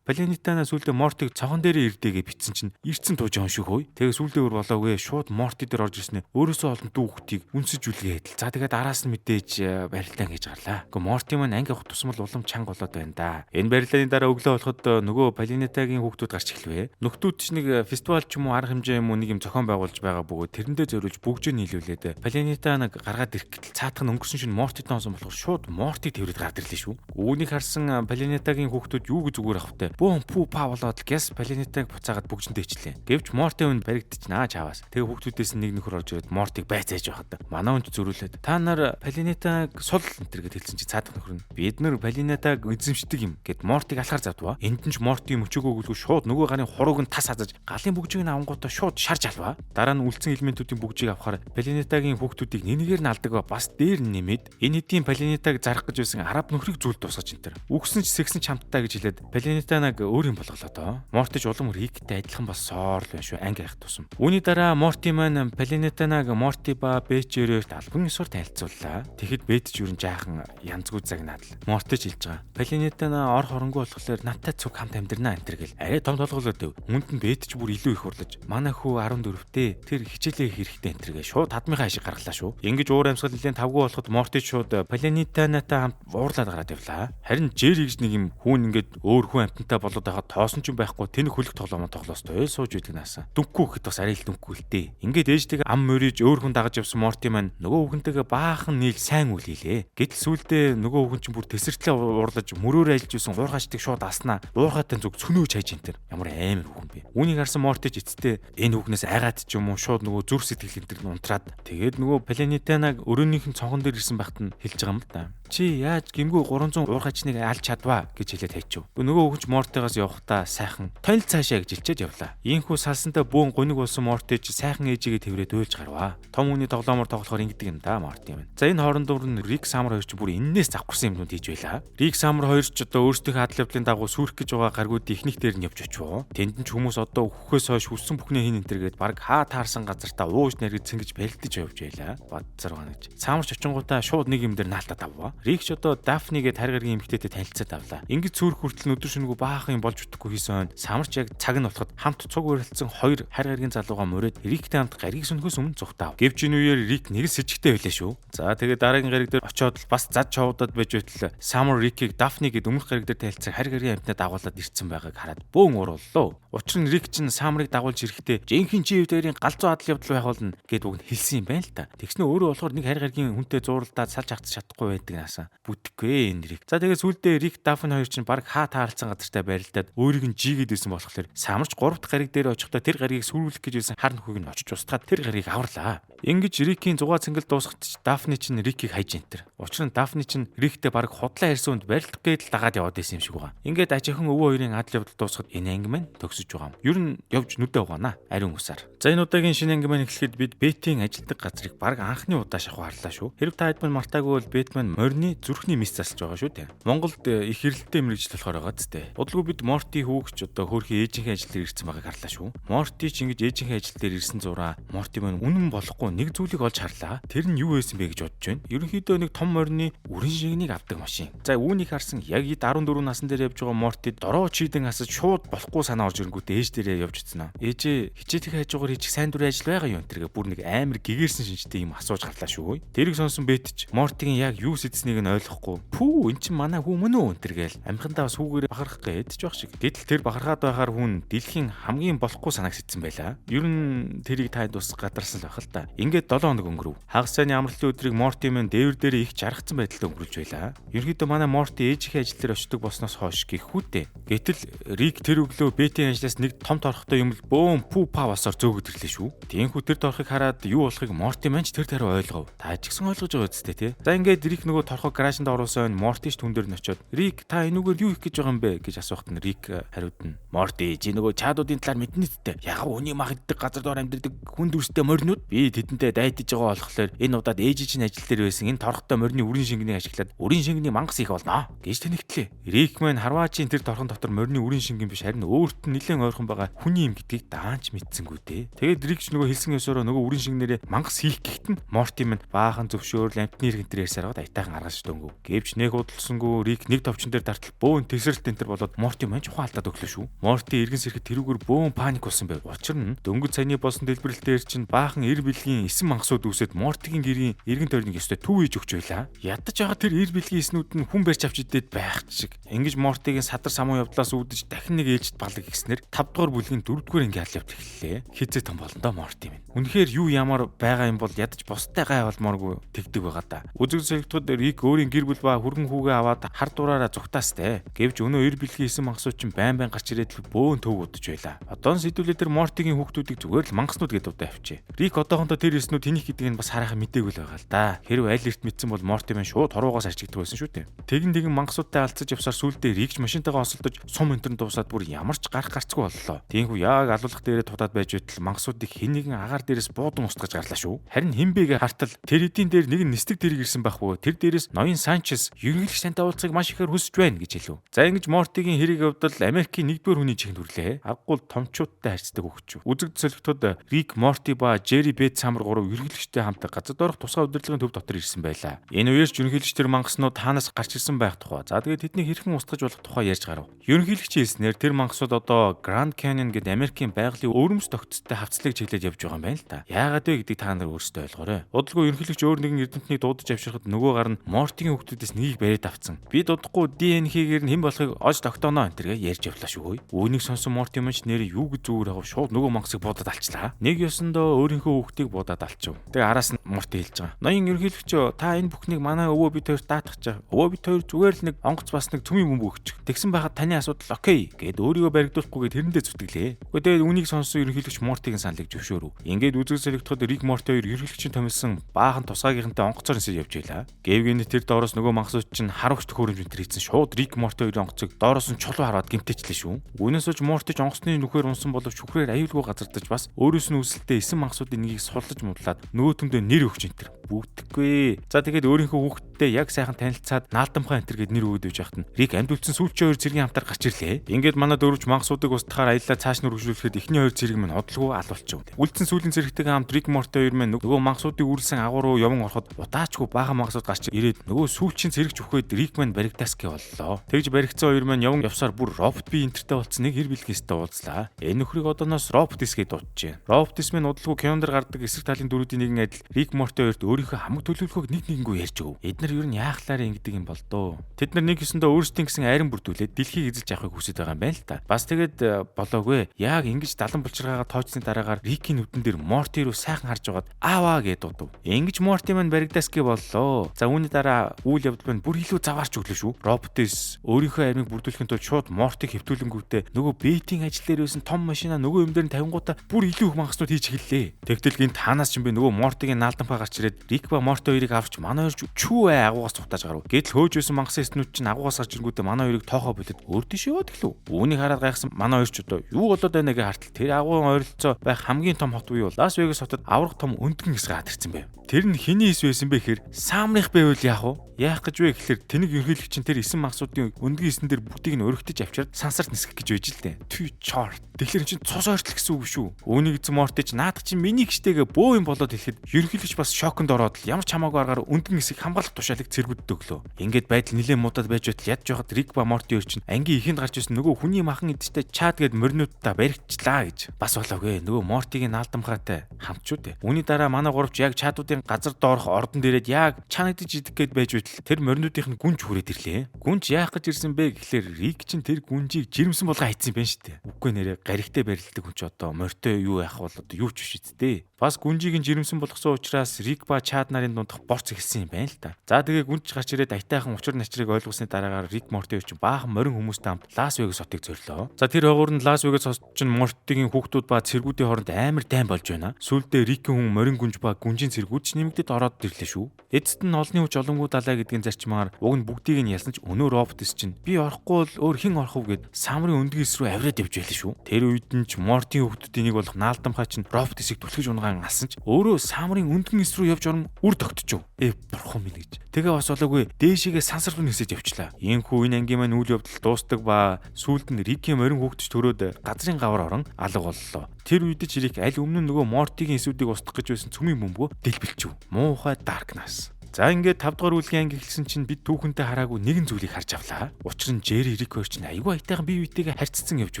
Палянитана сүүлдээ Мортиг цогон дээрээ ирдээгээ битсэн чинь ирцэн тууж байгаа шүү хөөе. Тэгээ сүүлдээ өөр болоогүй шууд Морти дээр орж ирснээр өөрөөсөө олон дүү хүүхдийг үнсэж үлгээд. За тэгээд араас нь мэдээж барилдаан гэж гарлаа. Гэхдээ Морти маань анги авах тусмал улам чанга болоод байна да. Энэ барилдааны дараа өглөө болоход нөгөө Палянитагийн хүүхдүүд гарч эхлэвэ. Нөхдүүд ч нэг фестивал ч юм уу арга хэмжээ юм уу нэг юм зохион байгуулж байгаа бөгөөд тэрэндээ зориулж бүгжөө нийлүүлээд Палянитанаг гаргаад ирэх гэтэл цаатах нь өнгөрсөн шин Мортид ноосон болохоор шууд Мортиг тэрвэд гараад ирлээ шүү. Үүнийг харсан Палянитагийн хүүхдүүд юу гэж зүгээр авахтай. Бөөн пүү па болоод гэс Палянитаг буцаагаад бүгжэндээ ичлээ. Гэвч Морти өнд баригдчихнаа чаваас. Тэгээ хүүхдүүдээс нэг нөхөр орж ирээд Мортиг байцааж байхад манай өнд зөрүүлээд та нар Палянитаг сул энтер гэж хэлсэн чи цаадах нөхөр нь бид нар Палянитаг эзэмшдэг юм гэд Мортиг алхаар завдваа. Энд нь ч Морти мөчөөгөө гэлгүй шууд нөгөө гарын хурууг нь тас хазаж галын бүгжийг нь авангуудаа шууд шарж алваа. Дараа нь үлдсэн элементүүдийн бүгжийг авахаар Палянитагийн хүүхдүүдийг нэгээр нь алдаг ба бас дээр нь нэмээд энэ хэдийн Палянитаг зарах гэж байсан араб нөхрийг зүйл тусгаж энтер. Үгсэн ч сэгсэн чамттай гэж хэлээд Палянитанаг өөр юм болголоо доо. Морти ч улам Риктэй адилхан бас соор л байна шүү анги хайх тусам. Үүний дараа Морти маань Палянитанаг Морти ба Бэчээрт албан ёсоор танилцууллаа. Тэгэхэд Бэт ч юу н жаахан янзгүй загнаад л. Морти ч хэлж байгаа. Палянитана ор хоронгүй болохоор надтай цуг хамт амьдрнаа энтер гэл. Арай том толголоод өв. Үүнд нь Бэт ч бүр илүү их урлаж. Манай хүү 14-тэй тэр хичээлээ хэрэгтэй энтер гээ шууд хадмынхаа ашиг гаргалаа шүү. Ингэж уур амьсгал нэлээд тавгүй болоход Морти шууд Палянитанатай хамт уурлаад гараад явлаа. Харин Жери гэж нэг юм хүүн ингээд өөр хүн амтантай болоод байхад тоосон ч байхгүй тэнэг хөлөг тоглоомоо тоглоостой сууж үйдэг наасаа. Дүнхгүй гэхэд бас арай л дүнхгүй л дээ. Ингээд ээжтэйгээ ам мөриж өөр хүн дагаж явсан Морти маань нөгөө хүүхэнтэйгээ баахан нийл сайн үлээлээ. Гэтэл сүүлдээ нөгөө хүүхэн чинь бүр тесэртлээ уурлаж мөрөөр айлж исэн уурхаачдыг шууд аснаа. Уурхаатай зүг цөнөөж хайж энтер. Ямар амар хүүхэн бэ. Үүнийг харсан Морти ч эцтэй энэ хүүхнээс айгаад ч юм уу шууд нөгөө зүр сэтгэл энтер нь унтраад тэгээд нөгөө Палянитанаг өрөөнийх нь цонхон дээр ирсэн байхад нь хэлж байгаа юм л да. Чи яаж гимгүү 300 уурхаачныг алж чадваа гэж хэлээд хайчив. Нөгөө хүүхэн Мортигоос явахдаа сайхан тонил цаашаа гэж хэлчихэд явлаа. Ийхүү салсантай бөөн гуниг болсон Морти ч сайхан ээжигээ тэрвэрэд уйлж гарваа. Том үний тоглоомор тоглохоор ингэдэг юм да Морти маань. За энэ хоорондоор нь Рик Самар хоёр ч бүр эннээс завхарсан юмнууд хийж байлаа. Рик Самар хоёр ч одоо өөрсдийнхөө адал явдлын дагуу сүрэх гэж байгаа гаргууд ихнийх дээр нь явж очив. Тэнд нь ч хүмүүс одоо өөхөөс хойш хүссэн бүхнээ хин энтергээд баг хаа таарсан газартаа ууж нэргэж цэнгэж барилдаж явж байлаа. Бадцар гана гэж. Самар ч очингуудаа шууд нэг юм дээр наалтаад авваа. Рик ч одоо Дафнигээд хайр гаргийн эмэгтэйтэй танилцаад авлаа. Ингэж сүрэх хүртэл өдөр шөнөгүй баахан юм болж өгөхгүй хийсэн. Самар ч яг цаг нь болоход хамт цуг урилцсан хоёр хайр гаргийн залууга мөрөөд Риктэй хамт гариг сүнхөөс өмнө зүхтаав. Гэвч энэ үеэр Рик нэг л сэжигтэй байлаа шүү. За тэгээд дараагийн гариг дээр очиод бас зад чавуудад байж байтал Самар Рикийг Дафни гэд өмнөх гариг дээр танилцсан хайр гаргийн амтнаа дагуулад ирсэн байгааг хараад бөөн урууллаа. Учир нь Рик чинь Самарыг дагуулж ирэхдээ жинхэнэ чи дээрийн галзуу адал явдал байх болно гэд үг нь хэлсэн юм байна л та. Тэгснэ өөрөө болохоор нэг хайр гаргийн хүнтэй зууралдаад салж хагц чадахгүй байдаг наасаа. Бүтэхгүй энэ Рик. За тэгээд сүүлдээ Рик Дафни хоёр чинь баг хаа таарлцсан газартаа барилдаад өөрийг нь жигээд ирсэн болохоор Самарч 3 дахь гариг дээр очихдоо тэр гаригийг сүрүүлэх гэж байсан хар нөхөг нь очиж устгаад тэр гаригийг аварлаа. Ингэж Рикийн зугаа цэнгэл дуусахт Дафни чинь Рикийг хайж энтер. Учир нь Дафни чинь Риктэй баг худлаа ирсэн үнд барилдах гээд л дагаад яваад байсан юм шиг байгаа. Ингээд ажихан өвөө хоёрын адал явдал дуусахад энэ анги маань төгсөж байгаа юм. Ер нь явж нүдэ угаана. Ариун усаар. За энэ удаагийн шинэ анги маань эхлэхэд бид Бэтийн ажилтдаг газрыг баг анхны удаа шахуу харлаа шүү. Хэрв та хэд маань мартаагүй бол Бэтмен морины зүрхний мис засалж байгаа шүү дээ. Монголд их хэрэлттэй мэрэгжил болохоор байгаа зү. Удалгүй бид Морти хүүгч одоо хөөрхий ээжийнхээ ажил дээр ирсэн байгааг харлаа шүү. Морти ч ингэж ээжийнхээ ажил дээр ирсэн зураа Морти маань үнэн болохгүй нэг зүйлийг олж харлаа. Тэр нь юу байсан бэ гэж бодож байна. Ерөнхийдөө нэг том морины үрэн шигнийг авдаг машин. За үүнийг харсан яг 14 насны дээр явж байгаа Морти дороо чийдэн асаж шууд болохгүй санаа орж ирэнгүүтээ ээж дээрээ явж утсан аа. Ээжээ хичээдэг хайжгаар чих сайн дурын ажил байгаа юу энэ бүр нэг амар гэгэрсэн шинжтэй юм асууж гарлаа шүү. Тэрийг сонсон Бэтч Мортигийн яг юу сэдснийг нь ойлгохгүй. Пүү эн чин манай хүү мөн үү энэ амхандаа бас хүүгээр бахарах гэж байх шиг. Гэтэл тэр бахархаад байхаар хүн дэлхийн хамгийн болохгүй санааг сэтсэн байлаа. Ер нь тэрийг танд бас гадарсан л байх л та. Ингээд 7 хоног өнгөрөв. Хагас сайны амралтын өдрийг Морти мэн дээвэр дээрээ их жаргацсан байдалтай өнгөрүүлж байлаа. Ерөнхийдөө манай Морти ээжийнхээ ажил дээр очдог болсноос хойш гихүүтэй. Гэтэл Рик тэр өглөө Бэтийн ажлаас нэг том торхтой юм л бөөм пүү па басаар зөөгд ирлээ шүү. Тиймхүү тэр торхыг хараад юу болохыг Морти маань ч тэр тариу ойлгов. Та ч гэсэн ойлгож байгаа үстэй тий. За ингээд Рик нөгөө торхог гаражинд оруулсан Морти ч түн дээр нь очиод Рик та энүүгээр юу их гэж байгаа юм бэ гэж асуухад нь Рик хариудна. Морти чи нөгөө чадуудын талаар мэднэ үстэй. Яг үний мах иддэг газар доор амьдардаг хүн дүрстэй моринууд би тэдэнтэй дайтаж байгаа болохоор энэ удаад ээж чинь ажил дээр байсан энэ торхтой морины үрэн шингэнийг ашиглаад үрэн шингэний мангас их болно гэж тэнэгтлээ. Рик маань Харваачийн тэр торхон дотор морины үрэн шингэн биш харин өөрт нь нэлээд ойрхон байгаа хүний юм гэдгийг даанч мэдсэнгүү дээ. Тэгээд Рик ч нөгөө хэлсэн ёсороо нөгөө үрэн шингнэрээ мангас хийх гэхэд нь Морти маань баахан зөвшөөрөл амтны иргэн дээр ярьсараад айтайхан аргаж дөнгөв. Гэвч нэг удалсангүй Рик нэг товчон дээр дартал бөөн тесрэлт энэ төр болоод Морти маань чухал алдаад өглөө шүү. Морти иргэн сэрэхэд тэрүүгээр бөөн паник болсон байв. Учир нь дөнгөж саяны болсон дэлбэрэлтээр чинь баахан эр бэлгийн эсэн мангасууд үүсээд Мортигийн гэрийн эргэн тойрныг ёстой төв хийж өгч байлаа. Ядаж байгаа тэр эр бэлгийн эснүүд нь хүн барьж авч идээд байх шиг. Ингэж Мортигийн садар самуу явдлаас үүдэж дахин нэг ээлжид балаг гиснэр 5 дугаар бүлгийн 4 дугаар анги аль явж эхэллээ. Хизээ том болно доо Морти минь. Үнэхээр юу ямар байгаа юм бол ядаж бустай гай болмооргүй тэгдэг байгаа да. Үзэг зөрөгтөд Рик өөрийн гэр бүл ба хүргэн хүүгээ аваад хар дураараа зүгтаастай. Гэвч өнөө эр бэлгийн эсэн мангасууд чинь байн гарч ирээд бөөн төв удаж байлаа. Одоо сэдвүүлээ тэр Мортигийн хүүхдүүдийг зүгээр л мангаснууд гэдээ удаа авчээ. Рик одоохондоо тэр эснүүд тэнийг гэдэг нь бас хараахан мдээгүй л байгаа л да. Хэрв аль эрт мэдсэн бол Морти маань шууд хорвоогоос арчигддаг байсан шүү дээ. Тэгэн мангасуудтай алцаж явсаар сүулдэ Рикч машинтайгаа осолдож сум энтер дуусаад бүр ямар ч гарах гарцгүй боллоо. Тиймгүй яг алуулах дээрээ тутаад байж байтал мангасуудыг хэн нэгэн агаар дээрээс буудан устгаж гарлаа шүү. Харин хинбэгээ хартал тэр эдийн дээр нэг нь нисдэг тэрэг ирсэн байхгүй. Тэр дээрээс ноён Санчес ерөнхийлөгч тантай уулзахыг маш ихээр хүсэж байна гэж хэлв. За ингэж Мортигийн хэрэг явдал Америкийн 1-р хүний чихэнд хүрлээ. Аггуул томчуудтай харьцдаг өгч. Үзэг зөлгтөд Рик, Морти ба Джерри Бэт самар 3 ерөнхийлөгчтэй хамт газар доорх тусгай удирдлагын төв дотор ирсэн байлаа. Энэ үеэрч ерөнхийлөгч тэр мангаснууд таанаас гарч ирсэн байх тухай. За тэгээд тэднийг хэрхэн устгаж болох тухай ярьж гарав. Ерөнхийлөгчийн хэлснээр тэр мангасууд одоо Grand Canyon гэдэг Америкийн байгалийн өвөрмж тогтцтой хавцлыг чиглэж явж байгаа юм байна л та. Яагаад вэ гэдгийг та нар өөрсдөө ойлгоорой. Удалгүй ерөнхийлөгч өөр нэгэн эрдэмтнийг дуудаж авчирхад нөгөө гар нь Мортигийн хүүхдүүдээс нэгийг бариад авцсан. Би дуудахгүй ДНХ-гээр нь хэн болохыг олж тогтооно энэ ярьж явлаа шүү. Үүнийг сонсон Морти манч нэрээ юу гэж зүгээр авав шууд нөгөө мангасыг буудаад алчлаа. Нэг ёсондоо өөрийнхөө хүүхдийг буудаад алчив. Тэгээ араас нь Морти хэлж байгаа. Ноён ерөнхийлөгч та энэ бүхнийг манай өвөө бид хоёр даатгачаа. Өвөө бид хоёр зүгээр л нэг онгоц бас нэг цөмийн бөмбөг өгч. Тэгсэн байхад таны асуудал окей гэд өөрийгөө баригдуулахгүйгээ тэрэндээ зүтгэлээ. Гэхдээ тэгээд үнийг сонсон ерөнхийлөгч Мортигийн саналыг зөвшөөрөв. Ингээд үзэг зэрэгтэд Рик Морти хоёр ерөнхийлөгчийн томилсон баахан тусгаагийнхантай онгоцоор нисэж явж байлаа. Гэвгэн тэр доороос нөгөө мангасууд чинь харуулж төхөөрөмж энэ хийсэн шууд Рик Морти хоёрын онгоцыг доороос нь чулуу хараад гимтэжлээ шүү. Үүнээс ч Морти ч онгоцны нүхээр унсан боловч шүхрээр аюулгүй газардаж бас өөрөөс нь үсэлтэй эсэн мангасуудын нэгийг суллаж мудлаад нөгөөтөндөө нэр өгч энэ бүгдэхгүй. За тэгээд өөрийнхөө хүүхдтэй яг сайхан танилцаад наалтамхаа энтер гэд нэр өгөөд өгч яхад нь Рик амьдулсан сүүлчийн хоёр цэргийн хамтар гарч ирлээ. Ингээд манай дөрвч мангасуудыг устгахаар аяллаа цааш нь үргэлжлүүлэхэд эхний хоёр цэрэг минь хотлгүй алуулчих. Үлдсэн сүүлийн цэрэгтэйгээ хамт Рик Морти хоёр маань нөгөө мангасуудыг үрэлсэн агуу руу яван ороход удаачгүй баахан мангасууд гарч ирээд нөгөө сүүлчийн цэрэгч өгөхөд Рик маань баригдаас гэ боллоо. Тэгж баригдсан хоёр маань яван явсаар бүр робот бие энтертэй болцсон нэг хэр бэлгэнстэй уулзлаа. Энэ нөхрийг одооноос Роботис гэж дуудаж байна. Роботис минь удалгүй кинонд гардаг эсрэг талын дөрүүдийн нэгэн адил Рик Морти хоёрт өөрийнхөө хамаг төлөвлөгөөг нэг нэгэнгүү ярьж өг. Эднэр ер нь яахлаараа ингэдэг юм бол доо. Тэд нар нэг ёсондоо өөрсдийн гэсэн айран бүрдүүлээд дэлхийг эзэлж авахыг хүсэж байгаа юм байна л та. Бас тэгээд болоогүй. Яг ингэж далан булчиргаагаа тоочсны дараагаар Рикийн нүдэн дээр Морти руу сайхан харж байгаад ааваа гэд дуудав. Ингэж Морти маань баригдаас гэ боллоо. За үүний дараа үйл явдал маань бүр илүү заваарч өглөө шүү. Роботис өөрийнхөө армийг бүрдүүлэхийн тулд шууд Мортиг хэвтүүлэнгүүтээ нөгөө Бэтийн ажил дээр байсан том машина нөгөө юм дээр нь тавингуудаа бүр илүү их мангаснууд хийж эхэллээ. Тэгтэл гин танаас ч юм бэ нөгөө Мортигийн наалданпаа гарч ирээд Рик ба Морти хоёрыг авч манай хоёр чүү бай агуугаас цухтааж гарав. Гэтэл хөөж байсан мангасан эснүүд чинь агуугаас гарч ирэнгүүтээ манай хоёрыг тоохоо болоод өөр тийш яваад гэлв. Үүнийг хараад гайхсан манай хоёр ч одоо юу болоод байна гэж хартал тэр агуугын ойролцоо байх хамгийн том хот буюу Лас Вегас хотод аврах том өндгөн хэсэг хатарсан байв. Тэр нь хэний эс байсан бэ гэхээр Самрих байвал яах вэ? Яах гэж вэ гэхээр тэнэг ерөнхийлөгч нь тэр 9 махсуудын өндгөн эсэн дээр бүгдийг нь өргөтөж авчирд сансарт нисгэх гэж байж л дээ. Түй чорт. Тэгэхээр чинь цус ойртол гэсэн үг шүү. Үүнийг эзэн Мортич наадах чинь миний гişтэйгээ бөө юм болоод хэлэхэд ерөнхийлөгч бас шоконд ороод л ямар ч хамаагүй аргаар өндгөн эсийг хамгаалах тушаалыг цэргүүдд өглөө. Ингээд байдал нэлээд муудаад байж байтал ядж байхад Рик ба Морти өөр чинь ангийн ихэнд гарч ирсэн нөгөө хүний махан эдтэй чаад гээд моринуудаа баригчлаа гэж. Бас болоогүй. Нөгөө Мортигийн наалдамхаатай хамт шүү дээ. Үүний дараа манай гуравч яг чаадуудын газар доорх ордон дээрээд яг чанагдаж идэх гээд байж байтал тэр моринуудын гүнж хүрээд ирлээ. Гүнж яах гэж ирсэн бэ гэхлээр Рик чинь тэр гүнжийг жирэмсэн болгоо хайцсан юм байна шүү дээ. Үгүй нэрээ гаригтай барилдаг хүн ч одоо мортой юу яах бол одоо юу ч биш үсттэй. Бас гүнжийг нь жирэмсэн болгосон учраас Рик ба Чад нарын дундх борц эхэлсэн юм байна л та. За тэгээ гүнж гарч ирээд аятайхан учир начрыг ойлгосны дараагаар Рик Морти ч баахан морин хүмүүстэй хамт Лас Вегас хотыг зорлоо. За тэр хогоор нь Лас Вегас хот чинь Мортигийн хүүхдүүд ба цэргүүдийн хооронд амар дайм болж байна. Сүүлдээ Рикийн хүн морин гүнж ба гүнжийн цэргүүд ч нэмэгдээд ороод ирлээ шүү. Эцэст нь олонний хүч олонгүй далай гэдгийн зарчмаар уг нь бүгдийг нь ялсан ч өнөө роботс чинь би орохгүй л өөр хэн орох вэ гэд Самрын өндгөөс рүү авираад явж байлаа шүү. Тэр үед нь ч Мортийн хүүхдүүдийн нэг болох наалдамхаа чинь роботсыг түлхэж унгаан алсан ч өөрөө Самрын өндгөөс рүү явж орон үр тогтчихв. Бурхан минь гэж. Тэгээ бас болоогүй дээшигээ сансар руу нисэж явчлаа. Ийхүү энэ ангийн маань үйл явдал дуустдаг ба сүүлд нь Рикийн морин хүүхдч төрөөд газрын гавар орон алга боллоо. Тэр үед ч Рик аль өмнө нөгөө Мортигийн эсүүдийг устгах гэж байсан цөмийн бөмбөгөө дэлбэлчихв. Муухай Darkness. За ингээд 5 дугаар үлгийн анги эхэлсэн чинь бид түүхэнтэй хараагүй нэгэн зүйлийг харж авлаа. Учир нь Жери Рик хоёр чинь айгүй аятайхан бие биетэйгээ харьцсан явж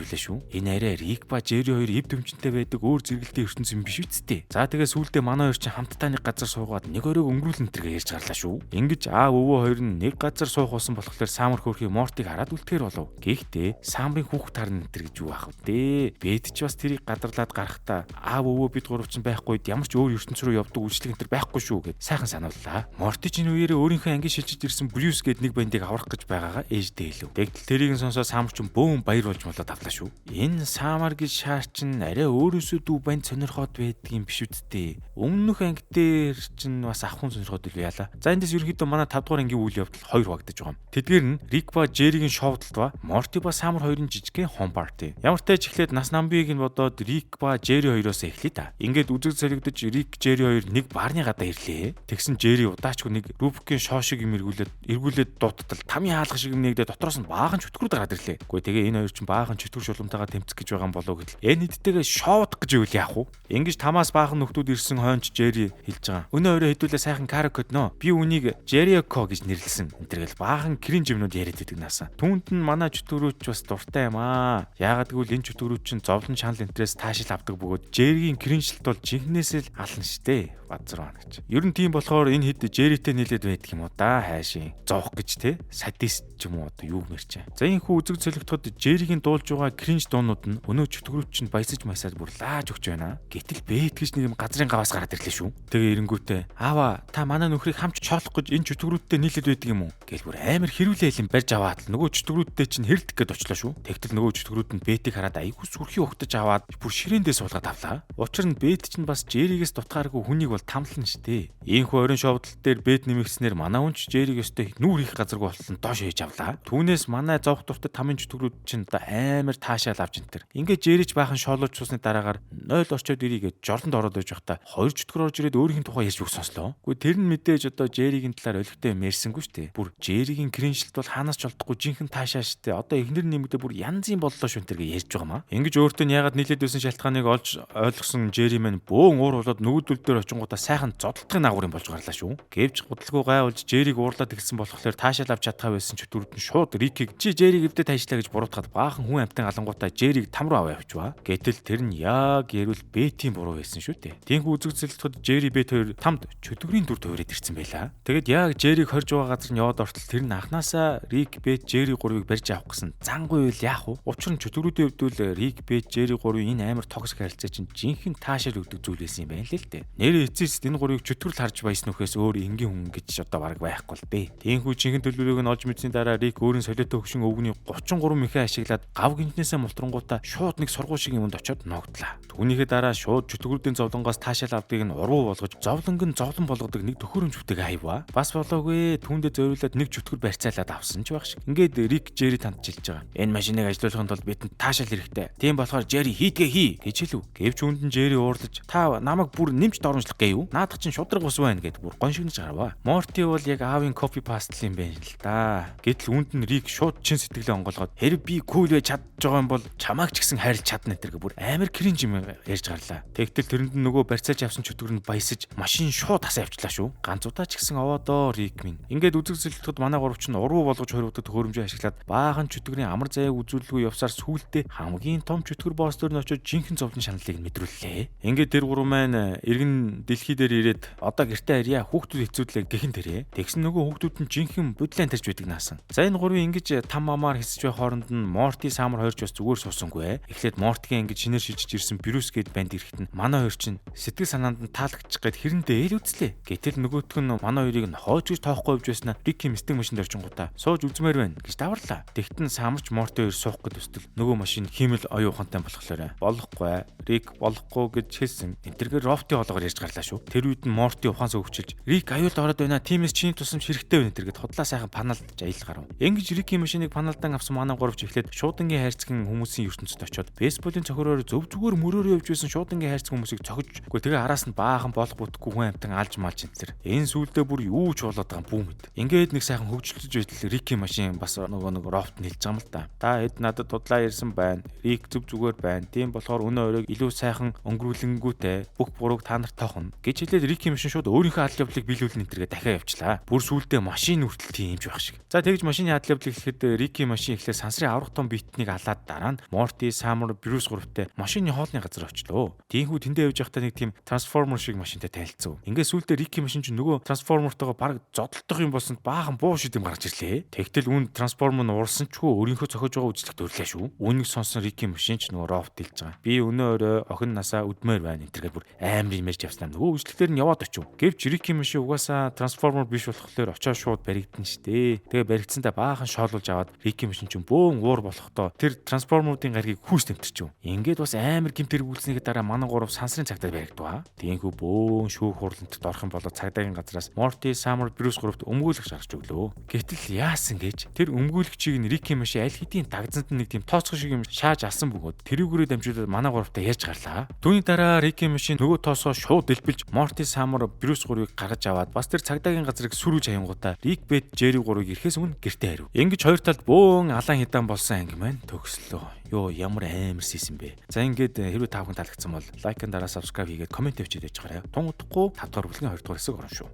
байлаа шүү. Энэ арай Рик ба Жери хоёр эв төмчөнтэй байдаг өөр зэрэгэлтэй ертөнц юм биш үсттэй. За тэгээ сүүлдээ манай хоёр чинь хамтдаа нэг газар суугаад нэг өрөөг өнгөрүүлэн тэргээ ярьж гарлаа шүү. Ингэж аав өвөө хоёр нь нэг газар суух болсон болохоор Самар хөөрхий Мортиг хараад үлдэхэр болов. Гэхдээ Самрын хүүхд харна энэ гэж юу аах вэ? Бэд ч бас тэрийг гадарлаад гарахтаа аав өвөө бид гурав чинь байхгүйд ямар ч өөр ертөнц рүү явдаг үйлчлэг энэ төр байхгүй шүү гэд сайхан санууллаа. Мортич энэ үеэрээ өөрийнхөө анги шилжиж ирсэн Брюс гээд нэг бандыг аврах гэж байгаагаа ээждээ хэлв. Тэгтэл тэрийг сонсоо Самар ч бөөн баяр болж молоод авлаа шүү. Энэ Самар гэж шаар чинь арай өөрөөсөө дүү банд сонирхоод байдаг юм биш үсттэй. Өмнөх анги дээр чинь бас авахын сонирхоод илүү яалаа. За эндээс ерөнхийдөө манай 5 дугаар ангийн үйл явдал хоёр хуваагдаж байгаа юм. Тэдгээр нь Рик ба Жеригийн шоудлт ба Морти ба Самар хоёрын жижигхэн хом парти. Ямар ч тач эхлээд нас намбыг нь бодоод Рик ба Жери хоёроос эхлэе та. Ингээд үзэг зэрэгдэж Рик Жери хоёр нэг баарны гадаа ирлээ. Тэгсэн Жери удаачгүй нэг Рубкийн шоо шиг юм эргүүлээд дуттал тамийн хаалга шиг юм нэгдээ дотроос нь баахан чөтгөрүүд гараад ирлээ. Гэхдээ тэгээ энэ хоёр чинь баахан чөтгөр шулуумтайгаа тэмцэх гэж байгаа юм болов гэтэл энэ хэдтэйгээ шоудах гэж ивэл яах вэ? Ингэж тамаас баахан нөхдүүд ирсэн хойнч Жери хэлж байгаа. Өнөө өрөө хэдүүлээ сайхан каракот нөө. Би үнийг Жерико гэж нэрлэсэн. Энтергээл баахан кринж юмнууд яриад байдаг наасаа. Түүнд нь манай чөтгөрүүд ч бас дуртай юм аа. Яагаад гэвэл энэ чөтгөрүүд чинь зовлон шанал энтрээс таашил авдаг бөгөөд Жеригийн кринжлт бол жинхнээс л ална штэ. Базар гэж. Ер нь тийм болохоор энэ хэд Жеритэй нийлээд байдаг юм уу да хайшийн зовх гэж те садист ч юм уу одоо юу мэрчээ. За энэ хүү үзэг цолигдоход Жеригийн дуулж байгаа кринж дуунууд нь өнөө чөтгөрүүд чинь баясаж масаад бүр лааж өгч байна. Гэтэл бэт гэж нэг юм газрын гаваас гараад ирлээ шүү. Тэгээ эренгүүтээ аава та манай нөхрийг хамч чоолох гэж энэ чөтгөрүүдтэй нийлээд байдаг юм уу? Гэл бүр амар хэрүүлээ хэлэн барьж аваад нөгөө чөтгөрүүдтэй чинь хэрэлдэх гээд очлоо шүү. Тэгтэл нөгөө чөтгөрүүд нь бэтийг хараад айгүй сүрхий ухтаж аваад бүр ширээндээ суулгаад авлаа. Учир нь бэт чинь бас Жеригээс дутгааргүй хүнийг бол тамлана штэ. Ийхүү орон шовдол дээр бэт нэмэгснээр манай хүн ч Жериг өстэй нүүр их газаргүй болтон доош хийж авлаа. Түүнээс манай зовх дуртай тамийн чөтгөрүүд чинь амар таашаал авч энтер. Ингээд Жерич баахан шоолооч суусны дараагаар 0 орчоод ирийгээ жордонд ороод байж байхдаа хоёр чөтгөр орж ирээд өөрийнх нь тухай ярьж үг сонслоо. Гэхдээ тэр нь мэдээж одоо Жеригийн талаар олигтой мэрсэнгүй штэ. Бүр Жеригийн кринжлт бол хаанаас ч олдохгүй жинхэнэ таашаа штэ. Одоо эхнэр нэмэгдээ бүр янзын боллоо шүү энтергээ ярьж байгаа маа. Ингэж өөртөө нь ягаад нийлээд байсан шалтгааныг олж ойлгосон Жери маань бөөн уур болоод нөгөөдөл дээр очингуудаа сайхан зодтолтын агуурын болж гарлаа шүү. Гэвч гудалгүй гай болж Жериг уурлаад ирсэн болохоор таашаал авч чадхаа байсан чөтгөрүүд нь шууд Рикийг чи Жериг эвдээ таашлаа гэж буруутгаад баахан хүн амтан алангуудаа Жериг там руу аваа явчваа. Гэтэл тэр нь яг ярил Бэтийн буруу байсан шүү дээ. Тинхүү үзэгцэлтэд Жери Бэт хоёр тамд чөтгөрийн дүр төвөрөд ирсэн байлаа. Тэгэд яг Жериг хорж байгаа газар нь яваад ортол тэр нь анханасаа Рик Бэт Жери гурвыг барьж авах гэсэн зангуй үйл яах вэ? Учир нь чөтгөрүүдийн хувьд л Рик Бэт Жери гурвын энэ амар токсик харилцаа чинь жинхэнэ таашаал өгдөг зүйл байсан юм байна л дээ. Нэр эцэст энэ гурвыг чөтгөрл харж байсан нөхөөс өөр энгийн хүн гэж одоо бараг байхгүй л дээ. Тиймхүү жинхэнэ төлөвлөгөөг нь олж мэдсэний дараа Рик өөрийн солиотой хөгшин өвгөний 33 мөхөө ашиглаад гав гинжнээсээ мултрангуудаа шууд нэг сургууль шиг юмд очиод ногдлаа. Түүнийхээ дараа шууд чөтгөрүүдийн зовлонгоос таашаал авдгийг нь уруу болгож зовлонг нь зовлон болгодог нэг төхөөрөмжтэй хайваа. Бас болоогүй түүндээ зориулаад нэг чөтгөр барьцаалаад авсан ч байх шиг. Ингээд Рик Жерри танджилж байгаа. Энэ машиныг ажилуулахын тулд бидэнд таашаал хэрэгтэй. Тийм болохоор Жерри хийдгээ хий гэж хэлв. Гэвч үүнд нь Жерри уурлаж та намайг бүр нэмж доромжлох гэв. Наадах чинь шудраг ус байна гэд бүр гоншигнож гарваа. Морти бол яг аавын копи пастл юм байна л да. Гэтэл үүнд нь Рик шууд чин сэтгэлээ онгоолгоод хэрэг би кул байж чадж байгаа юм бол чамааг ч гэсэн хайрлж чадна гэдэг бүр амар кринж юм ярьж гарлаа. Тэгтэл тэрэнд нь нөгөө барьцааж авсан чөтгөр нь баясаж машин шууд хасаа явчлаа шүү. Ганцудаа ч гэсэн овоодоо Рик минь. Ингээд үзэгсэлтэд манай гуравч нь уруу болгож хоригдод хөрөмжөө ашиглаад баахан чөтгөрийн амар заяаг үзүүлэлгүй явсаар сүүлдээ хамгийн том чөтгөр босс дөр нь очиж жинхэнэ зовлон шаналлыг мэдрүүллээ. Ингээд тэр гурав маань эргэн дэлхий дээр ирээд одоо гэртээ харьяа хүүхдүүд хэцүүдлээ гэхэн тэрэ. Тэгсэн нөгөө хүүхдүүд нь жинхэнэ бодлайн тарж байдаг наасан. За энэ гурвын ингэж там мамаар хэсэж байх хооронд нь Морти Самар хоёр ч бас зүгээр суусангүй. Эхлээд Мортигийн ингэж шинээр шилжиж ирсэн Брюс гээд банд ирэхэд нь манай хоёр чинь сэтгэл санаанд нь таалагдчих гээд хэрэндээ эл үзлээ. Гэтэл нөгөөх нь манай хоёрыг нь хойж гэж тоохгүй явж байснаа Рики мистинг машинд орчингуудаа сууж үзмээр байна гэж даварлаа. Тэгтэн Самарч Морти хоёр суух гээд өстөл нөгөө машин химэл оюухантай болохоор болохгүй. Рик болохгүй гэж хэлсэн. Энтергээр рофти хоолоогоор ярьж гарлаа шүү. Тэр үед нь Морти ухаансаа өвчилж Рик аюулд ороод байна. Тимээс чиний тусламж хэрэгтэй байна тэргээд худлаа сайхан паналдж аялал гарав. Ингэж Рики машиныг паналдан авсан манай гуравч эхлээд шуудангийн хайрцагын хүмүүсийн ертөнцид очиод бейсболын цохороор зөв зүгээр мөрөөрөө явж байсан шуудангийн хайрцаг хүмүүсийг цохиж тэгээ араас нь баахан болох бүтггүй хүн амтан алж малж энтэр. Энэ сүүлдээ бүр юу ч болоод байгаа юм бүүмэд. Ингээд нэг сайхан хөгжөлдөж байтал Рики машин бас нөгөө нэг рофт нэлж байгаа юм л да. Та хэд надад дудлаа ярьсан байна. Рик зөв зүгээр байна. Тийм болохоор өнөө өрөөг илүү сайхан өнгөрүүлэнгүүтээ бүх бурууг та нарт тоохно гэж хэлээд Рики машин шууд өөрийнхөө адал явдлыг биелүүлэн энтергээ дахиад явчлаа. Бүр сүүлдээ машин үртэл тиймж байх шиг. За тэгж машины адал явдлыг хэлэхэд Рики машин эхлээ сансрын аврах том битнийг алаад дараа нь Морти, Самар, Брюс гуравтай машины хоолны газар очлоо. Тийхүү тэндээ явж байхдаа нэг тийм трансформер шиг машинтай танилцв. Ингээд сүүлдээ Рики машин чинь нөгөө трансформертойгоо баг зодтолдох юм болсонд баахан буу шидэм гарч ирлээ. Тэгтэл үүнд трансформер нь уурсан ч хөө өөрийнхөө цохиж байгаа үзлэгт өрлөө шүү. Үүнийг сонсон Рики машин ч нөгөө рофт хэлж байгаа. Би өнөө өрөө охин насаа үдмээр байна энтергээд бүр амар имэж явснаа нөгөө үзлэгтэр нь яваад очив. Гэвч Рики машин угаасаа трансформер биш болохоор очоо шууд баригдана штэ. Тэгээ баригдсандаа баахан шоолуулж аваад Рики машин чинь бөөн уур болохдоо тэр трансформеруудын гаргийг хүүс тэмтэрчв. Ингээд бас амар гэмт тэргүүлснийхээ дараа манай гурав сансрын цагдаа баригдваа. Тиймхүү бөөн шүүх хурлантд орох юм бол цагдаагийн газраас Морти, Самар, Брюс гуравт өмгөөлөх шаарч өглөө. Гэтэл яасан гэж тэр өмгөөлөгчийг нь Рики машин аль хэдийн дагзанд нэг тийм тооцох шиг юм шааж алсан бөгөөд тэрүүгээрээ дамжуулаад манай гуравтай ярьж гарлаа. Түүний дараа Рики машин нөгөө тоосоо шууд дэлбэлж Морти, Самар, Брюс гурвыг гаргаж аваад бас тэр цагдаагийн газрыг сүрүүж хаянгуудаа Рик Бет, Жерри гурвыг ирэхээс өмнө гэртээ хариу. Ингэж хоёр талд бөөн алан хидан болсон анги маань төгслөө. Йоо ямар амар хийсэн бэ. За ингээд хэрвээ та бүхэн таалагдсан бол лайк and дараа subscribe хийгээд комент авчиж байж гараа. Тун удахгүй 5 дахь бүлгийн 2 дахь хэсэг орно шүү.